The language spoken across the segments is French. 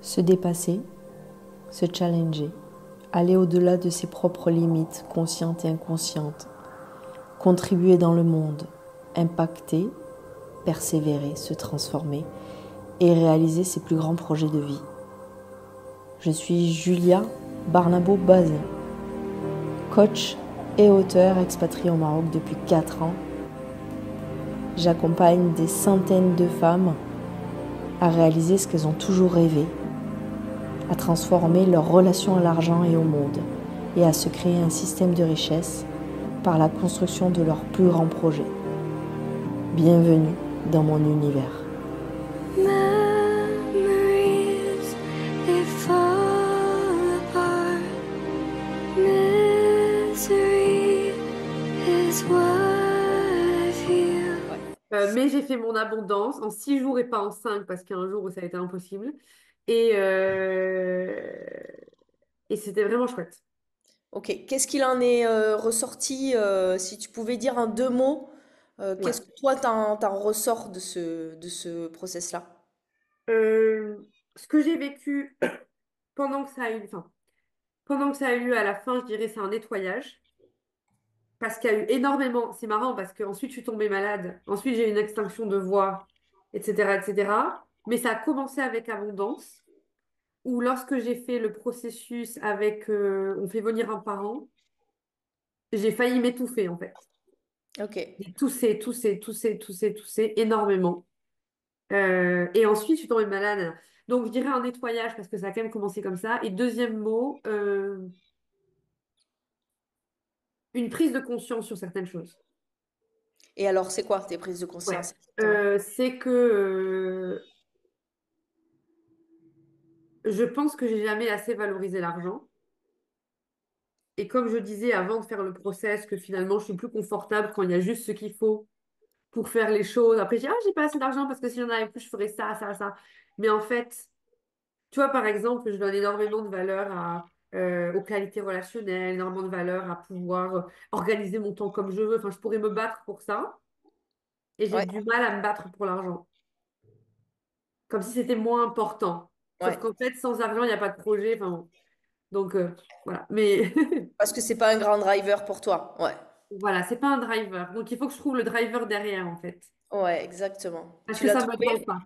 Se dépasser, se challenger, aller au-delà de ses propres limites, conscientes et inconscientes, contribuer dans le monde, impacter, persévérer, se transformer et réaliser ses plus grands projets de vie. Je suis Julia Barnabo Bazin, coach et auteur expatrié au Maroc depuis 4 ans. J'accompagne des centaines de femmes à réaliser ce qu'elles ont toujours rêvé, à transformer leur relation à l'argent et au monde, et à se créer un système de richesse par la construction de leurs plus grands projets. Bienvenue dans mon univers. Memories, they fall apart. Misery is what I feel. Mais j'ai fait mon abondance en 6 jours et pas en 5 parce qu'il y a un jour où ça a été impossible. Et, euh, et c'était vraiment chouette. Ok, qu'est-ce qu'il en est ressorti, si tu pouvais dire en 2 mots, Ouais. qu'est-ce que toi t'en ressors de ce process-là? Ce que j'ai vécu pendant que ça a eu, enfin, pendant que ça a eu lieu à la fin, je dirais c'est un nettoyage. Parce qu'il y a eu énormément, c'est marrant parce qu'ensuite je suis tombée malade, ensuite j'ai eu une extinction de voix, etc., etc. Mais ça a commencé avec abondance, où lorsque j'ai fait le processus avec, on fait venir un parent, j'ai failli m'étouffer en fait. Ok, J'ai toussé, toussé, toussé, toussé, toussé énormément. Et ensuite, je suis tombée malade. Donc, je dirais un nettoyage parce que ça a quand même commencé comme ça. Et deuxième mot, une prise de conscience sur certaines choses. et alors c'est quoi tes prises de Ouais. conscience exactement? C'est que je pense que j'ai jamais assez valorisé l'argent. Et comme je disais avant de faire le process, que finalement, je suis plus confortable quand il y a juste ce qu'il faut pour faire les choses. Après, je dis, ah, j'ai pas assez d'argent parce que si j'en avais plus, je ferais ça, ça, ça. Mais en fait, tu vois, par exemple, je donne énormément de valeur aux qualités relationnelles, énormément de valeur à pouvoir organiser mon temps comme je veux. Enfin, je pourrais me battre pour ça et j'ai Ouais, du mal à me battre pour l'argent, comme si c'était moins important. Sauf ouais. qu'en fait, sans argent, il n'y a pas de projet. Enfin, bon. Donc, voilà. Mais Parce que c'est pas un grand driver pour toi. Ouais, voilà, c'est pas un driver. Donc, il faut que je trouve le driver derrière, en fait. ouais, exactement. Parce Tu que l'as ça ne me drive trouvé? pas.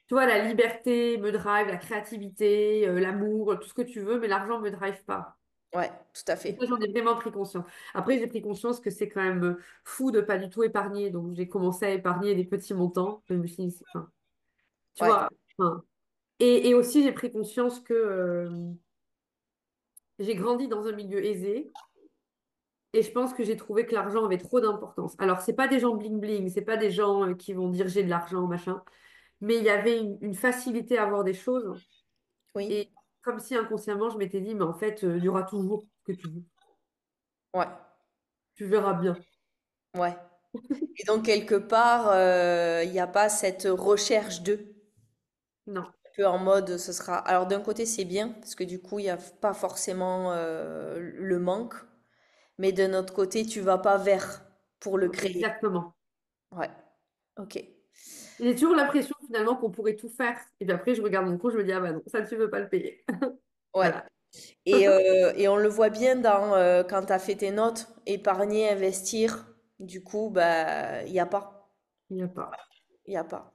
Tu vois, la liberté me drive, la créativité, l'amour, tout ce que tu veux, mais l'argent ne me drive pas. Ouais, tout à Et fait. ça, j'en ai vraiment pris conscience. Après, j'ai pris conscience que c'est quand même fou de pas du tout épargner. Donc, j'ai commencé à épargner des petits montants. Je me suis dit, enfin, tu Ouais, vois. Enfin, et aussi, j'ai pris conscience que j'ai grandi dans un milieu aisé. Et je pense que j'ai trouvé que l'argent avait trop d'importance. Alors, c'est pas des gens bling-bling, c'est pas des gens qui vont dire j'ai de l'argent, machin. Mais il y avait une facilité à avoir des choses. oui, Et comme si inconsciemment, je m'étais dit, mais en fait, il y aura toujours ce que tu veux. ouais, Tu verras bien. ouais. Et donc quelque part, il n'y a pas cette recherche de. Non. Un peu en mode, ce sera. Alors d'un côté c'est bien parce que du coup il n'y a pas forcément le manque, mais d'un autre côté tu vas pas vers pour le créer. Exactement. Ouais, ok. J'ai toujours l'impression finalement qu'on pourrait tout faire. Et puis après, je regarde mon compte, je me dis, ah bah non, ça, tu veux pas le payer. Ouais. Voilà. Et on le voit bien dans quand tu as fait tes notes, épargner, investir, du coup, bah, il n'y a pas. Il n'y a pas. Il y a pas.